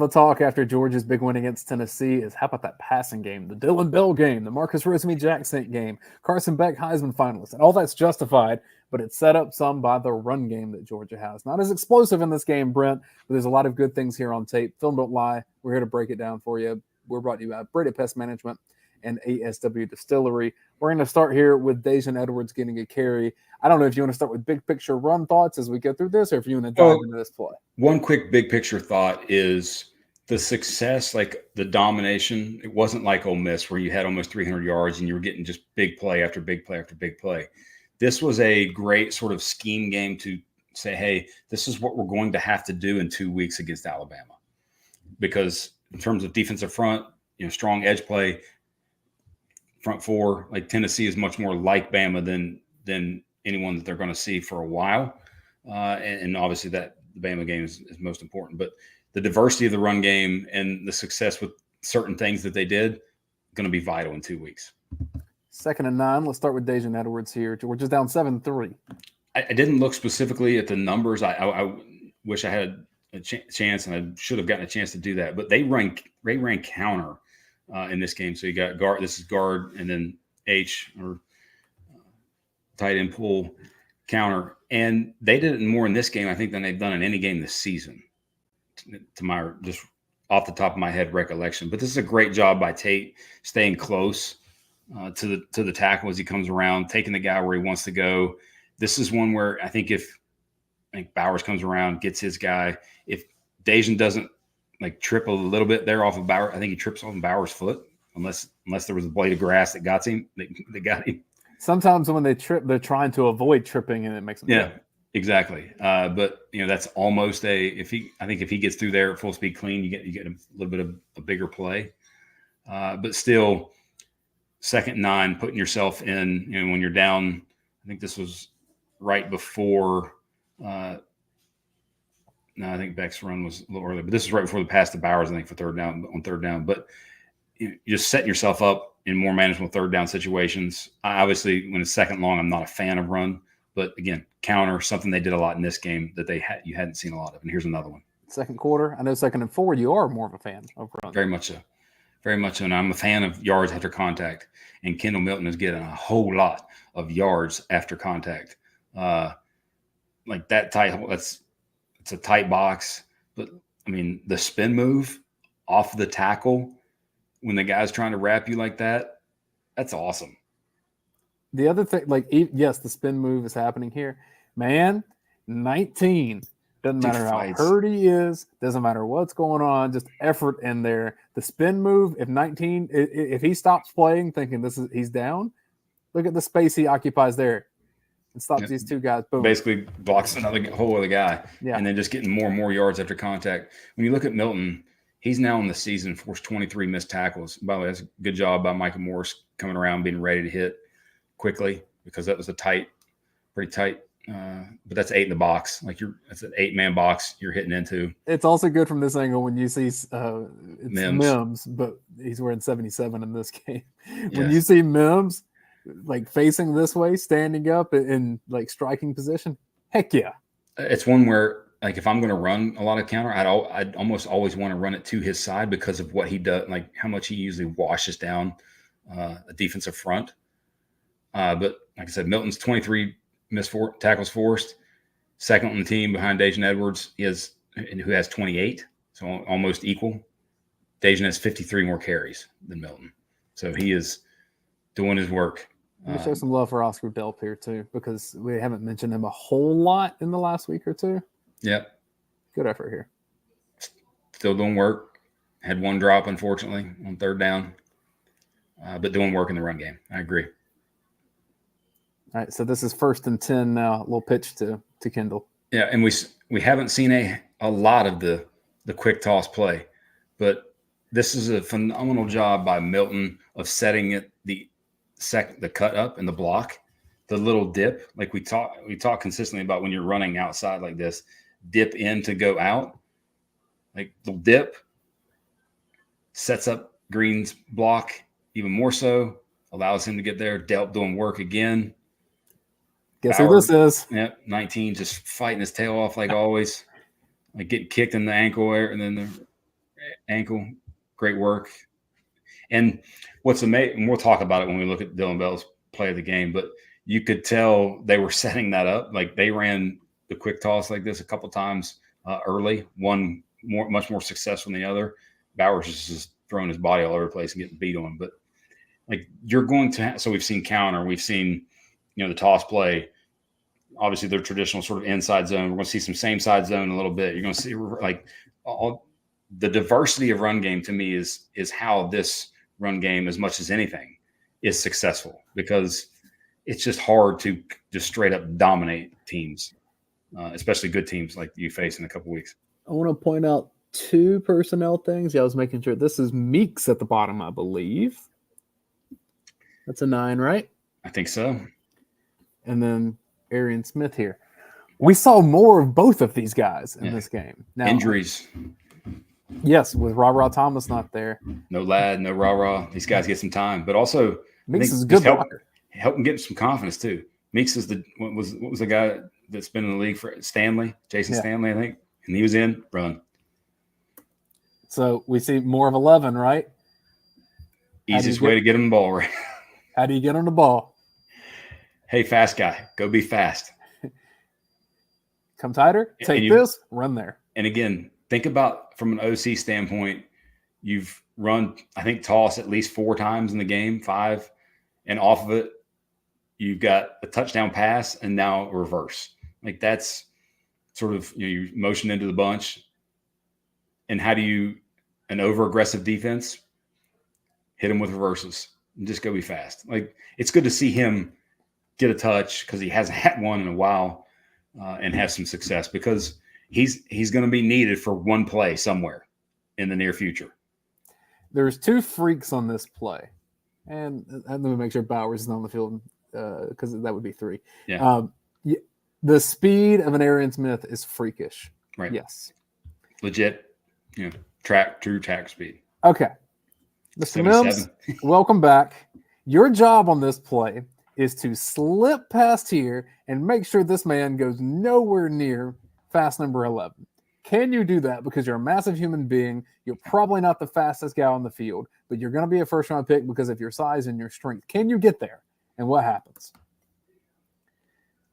the talk after Georgia's big win against Tennessee is how about that passing game, the Dylan Bell game, the Marcus Rosemy-Jackson game, Carson Beck Heisman finalist, and all that's justified, but it's set up some by the run game that Georgia has. Not as explosive in this game, Brent, but there's a lot of good things here on tape. Film don't lie. We're here to break it down for you. We're brought to you by Breda Pest Management and ASW Distillery. We're going to start here with Daijun Edwards getting a carry. I don't know if you want to start with big picture run thoughts as we go through this, or if you want to dive into this play. One quick big picture thought is the success, like the domination. It wasn't like Ole Miss where you had almost 300 yards and you were getting just big play after big play after big play. This was a great sort of scheme game to say, hey, this is what we're going to have to do in 2 weeks against Alabama. Because in terms of defensive front, strong edge play, front four, like Tennessee is much more like Bama than anyone that they're going to see for a while. And obviously that the Bama game is most important. But the diversity of the run game and the success with certain things that they did going to be vital in 2 weeks. 2nd and 9. Let's start with Daijun Edwards here. Georgia's down 7-3. I didn't look specifically at the numbers. I wish I had a chance, and I should have gotten a chance to do that. But they ran counter in this game. So you got guard. This is guard, and then H or tight end pull counter, and they did it more in this game, I think, than they've done in any game this season. To my just off the top of my head recollection, but this is a great job by Tate staying close to the tackle as he comes around, taking the guy where he wants to go. This is one where I think Bowers comes around, gets his guy. If Daijun doesn't trip a little bit there off of Bowers, I think he trips on Bowers' foot, unless there was a blade of grass that got him. That got him. Sometimes when they trip, they're trying to avoid tripping, and it makes them. Yeah, exactly. But that's almost I think if he gets through there at full speed clean, you get a little bit of a bigger play. But still, 2nd and 9, putting yourself in. When you're down, I think this was right before. No, I think Beck's run was a little earlier, but this is right before the pass to Bowers, I think, for third down. But you're just setting yourself up in more manageable 3rd down situations. Obviously, when it's 2nd long, I'm not a fan of run, but again, counter, something they did a lot in this game that you hadn't seen a lot of. And here's another one. 2nd quarter, I know 2nd and 4, you are more of a fan of run. Very much so. Very much so. And I'm a fan of yards after contact. And Kendall Milton is getting a whole lot of yards after contact. Like that tight, it's a tight box. But, the spin move off the tackle when the guy's trying to wrap you like that, that's awesome. The other thing, yes, the spin move is happening here. Man, 19. Doesn't matter how hurt he is. Doesn't matter what's going on. Just effort in there. The spin move, if he stops playing thinking he's down, look at the space he occupies there. And stops these two guys. Boom. Basically blocks another whole other guy. Yeah. And then just getting more and more yards after contact. When you look at Milton, he's now in the season forced 23 missed tackles. By the way, that's a good job by Micah Morris coming around, being ready to hit quickly, because that was pretty tight. But that's 8 in the box. That's an 8-man box you're hitting into. It's also good from this angle when you see Mims, but he's wearing 77 in this game. When you see Mims facing this way, standing up in striking position, heck yeah. It's one where if I'm going to run a lot of counter, I'd almost always want to run it to his side because of what he does, how much he usually washes down a defensive front. But like I said, Milton's 23 missed tackles forced, 2nd on the team behind Daijun Edwards, who has 28, so almost equal. Daijun has 53 more carries than Milton, so he is doing his work. Let me show some love for Oscar Delp here too, because we haven't mentioned him a whole lot in the last week or two. Yep. Good effort here. Still doing work. Had one drop, unfortunately, on 3rd down, but doing work in the run game. I agree. All right, so this is 1st and 10 now. A little pitch to Kendall. Yeah, and we haven't seen a lot of the quick toss play, but this is a phenomenal job by Milton of setting it the cut up and the block, the little dip. We talk consistently about when you're running outside like this, dip in to go out. The dip sets up Green's block even more so, allows him to get there. Delp doing work again. Guess who this is? Yep, 19 just fighting his tail off like always. Getting kicked in the ankle and then ankle. Great work. And what's amazing, and we'll talk about it when we look at Dillon Bell's play of the game, but you could tell they were setting that up. Like they ran the quick toss like this a couple times early, one much more successful than the other. Bowers just throwing his body all over the place and getting beat on. But like you're going to so we've seen counter, we've seen, the toss play. Obviously, their traditional sort of inside zone. We're going to see some same side zone a little bit. You're going to see like all the diversity of run game to me is how this run game, as much as anything, is successful, because it's just hard to just straight up dominate teams, especially good teams like you face in a couple weeks. I want to point out 2 personnel things. Yeah, I was making sure. This is Meeks at the bottom, I believe. That's a 9, right? I think so. And then Arian Smith here. We saw more of both of these guys in this game. Now, injuries. Yes, with Ra Thomas not there. No Ladd, no Ra. These guys get some time, but also Meeks is a good blocker. Help them get some confidence too. Meeks is what was the guy that's been in the league for Stanley, Jason Stanley, I think, and he was in run. So we see more of 11, right? Easiest way to get him the ball right. How do you get him the ball? Hey, fast guy, go be fast. Come tighter, take this, run there. And again, think about from an OC standpoint, you've run, I think, toss at least 4 times in the game, 5, and off of it, you've got a touchdown pass and now a reverse. Like that's sort of, you motion into the bunch. And how do you, an over-aggressive defense, hit him with reverses and just go be fast. Like it's good to see him get a touch because he hasn't had one in a while and have some success, because he's going to be needed for one play somewhere in the near future. There's 2 freaks on this play. And let me make sure Bowers is on the field because that would be 3. Yeah. The speed of an Arian Smith is freakish. Right. Yes. Legit, true track speed. Okay. Mr. Mims, welcome back. Your job on this play is to slip past here and make sure this man goes nowhere near fast number 11. Can you do that? Because you're a massive human being. You're probably not the fastest guy on the field, but you're going to be a first-round pick because of your size and your strength. Can you get there? And what happens?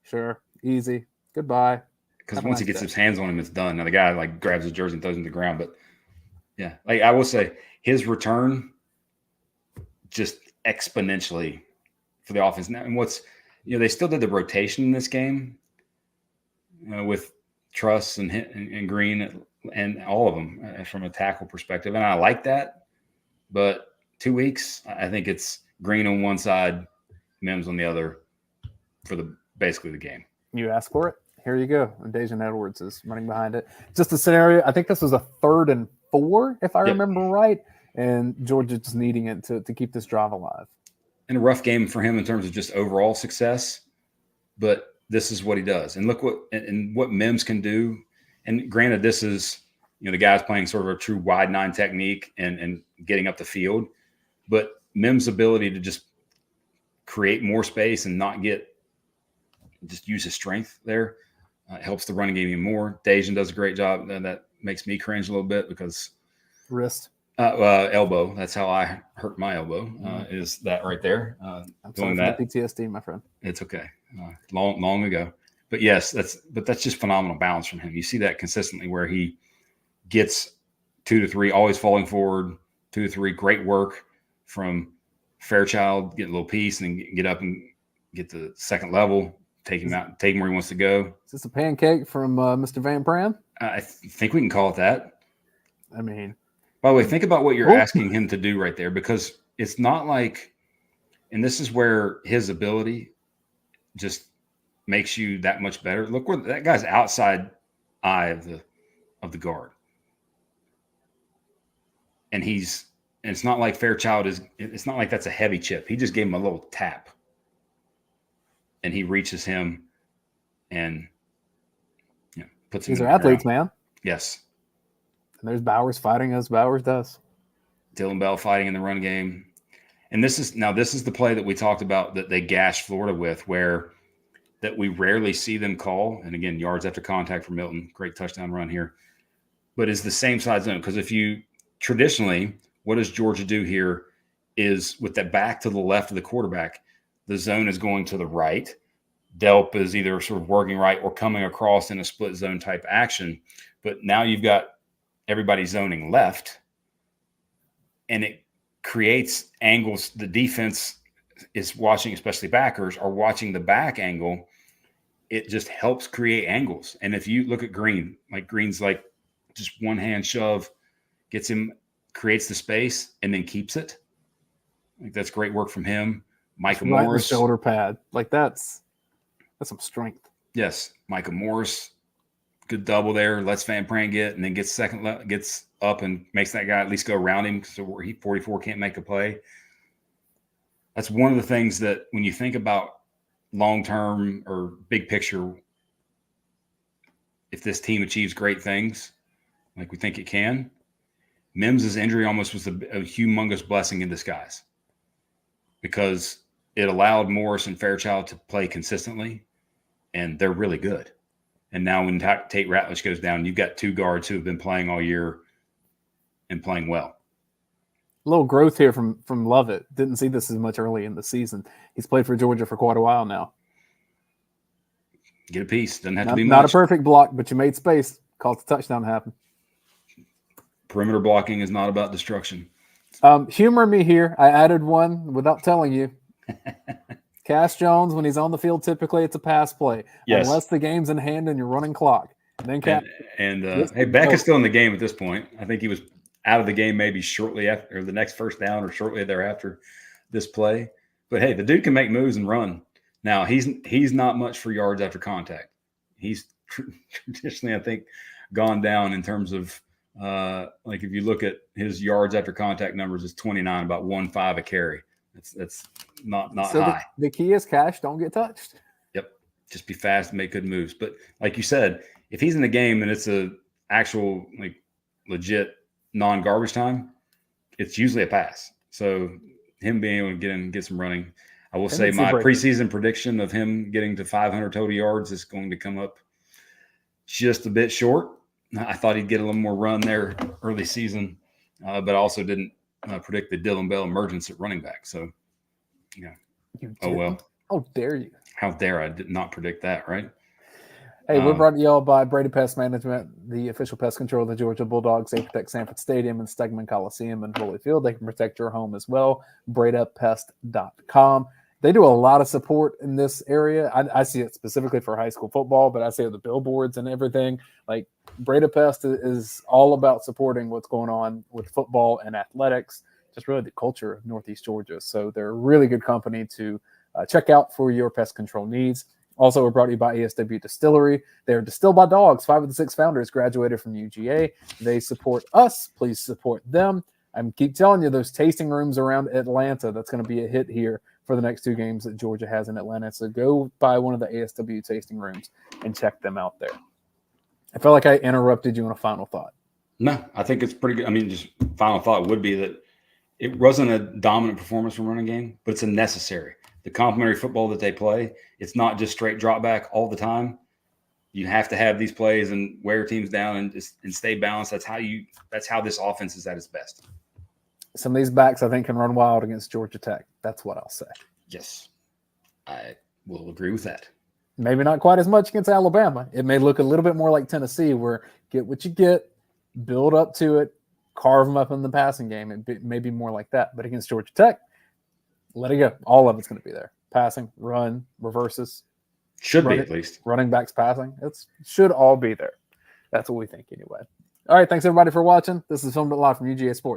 Sure. Easy. Goodbye. Because once he gets his hands on him, it's done. Now the guy grabs his jersey and throws him to the ground. But yeah, I will say his return just exponentially for the offense. Now, and they still did the rotation in this game with Truss and Green and all of them from a tackle perspective. And I like that. But 2 weeks, I think it's Green on one side, Mims on the other for basically the game. You asked for it. Here you go. And Daijun Edwards is running behind it. Just a scenario. I think this was a 3rd and 4, if I remember right. And Georgia just needing it to keep this drive alive. And a rough game for him in terms of just overall success. But this is what he does. And look what Mims can do. And granted, this is, the guy's playing sort of a true wide 9 technique and getting up the field. But Mims' ability to just create more space and not just use his strength there helps the running game even more. Daijun does a great job. That makes me cringe a little bit because wrist. Elbow. That's how I hurt my elbow. Is that right there? I'm doing that. PTSD, my friend. It's okay. Long ago. But yes, that's just phenomenal balance from him. You see that consistently where he gets 2 to 3, always falling forward, 2 to 3. Great work from Fairchild, get a little piece and get up and get the second level, take him out, take him where he wants to go. Is this a pancake from Mr. Van Pran? I think we can call it that. I mean, by the way, think about what you're asking him to do right there, because it's not like, and this is where his ability just makes you that much better. Look where that guy's outside eye of the guard. And it's not like Fairchild it's not like that's a heavy chip. He just gave him a little tap. And he reaches him and puts him. These are athletes, man. Yes. And there's Bowers fighting as Bowers does. Dillon Bell fighting in the run game. And this is the play that we talked about that they gashed Florida with, where that we rarely see them call. And again, yards after contact for Milton, great touchdown run here. But it's the same side zone, because if you traditionally, what does Georgia do here is with that back to the left of the quarterback, the zone is going to the right. Delp is either sort of working right or coming across in a split zone type action. But now you've got everybody zoning left, and it creates angles. The defense is watching, especially backers, are watching the back angle. It just helps create angles. And if you look at Green, like Green's like just one hand shove, gets him, creates the space, and then keeps it. Like that's great work from him. Micah right Morris. shoulder pad. Like that's some strength. Yes. Micah Morris, good double there. Lets Van Pran get, and then gets up and makes that guy at least go around him. So where he 44 can't make a play. That's one of the things that when you think about long-term or big picture, if this team achieves great things like we think it can, Mims's injury almost was a humongous blessing in disguise because it allowed Morris and Fairchild to play consistently, and they're really good. And now when Tate Ratliff goes down, you've got two guards who have been playing all year and playing well. A little growth here from Lovett. Didn't see this as much early in the season. He's played for Georgia for quite a while now. Get a piece. Doesn't have to be much. Not a perfect block, but you made space. Caused the touchdown to happen. Perimeter blocking is not about destruction. Humor me here. I added one without telling you. Cash Jones, when he's on the field, typically it's a pass play. Yes. Unless the game's in hand and you're running clock. And then hey, Beck is still in the game at this point. I think he was out of the game maybe shortly after, or the next first down or shortly thereafter this play. But hey, the dude can make moves and run. Now he's not much for yards after contact. He's traditionally, I think, gone down in terms of like if you look at his yards after contact numbers, it's 29, about 1.5 a carry. That's not so high. The key is Cash don't get touched. Yep, just be fast and make good moves. But like you said, if he's in the game and it's a actual like legit non-garbage time, it's usually a pass. So him being able to get in and get some running, I will say my preseason prediction of him getting to 500 total yards is going to come up just a bit short. I thought he'd get a little more run there early season, but I also didn't predict the Dylan Bell emergence at running back. So, yeah. Oh, well. How dare you? How dare I did not predict that, right? Hey, we're brought to y'all by Breda Pest Management, the official pest control of the Georgia Bulldogs. They protect Sanford Stadium and Stegman Coliseum and Foley Field. They can protect your home as well. BredaPest.com. They do a lot of support in this area. I see it specifically for high school football, but I see it the billboards and everything. Like Breda Pest is all about supporting what's going on with football and athletics, just really the culture of Northeast Georgia. So they're a really good company to check out for your pest control needs. Also, we're brought to you by ESW Distillery. They're distilled by dogs. 5 of the 6 founders graduated from UGA. They support us. Please support them. I keep telling you, those tasting rooms around Atlanta, that's going to be a hit here for the next 2 games that Georgia has in Atlanta. So go by one of the ASW tasting rooms and check them out there. I felt like I interrupted you on a final thought. No, I think it's pretty good. I mean, just final thought would be that it wasn't a dominant performance from running game, but it's a necessary. The complementary football that they play, it's not just straight drop back all the time. You have to have these plays and wear teams down and stay balanced. That's how this offense is at its best. Some of these backs, I think, can run wild against Georgia Tech. That's what I'll say. Yes, I will agree with that. Maybe not quite as much against Alabama. It may look a little bit more like Tennessee, where get what you get, build up to it, carve them up in the passing game. It may be more like that. But against Georgia Tech, let it go. All of it's going to be there. Passing, run, reverses. Should be at least. Running backs passing. It should all be there. That's what we think anyway. All right, thanks everybody for watching. This is Filmed It Live from UGA Sports.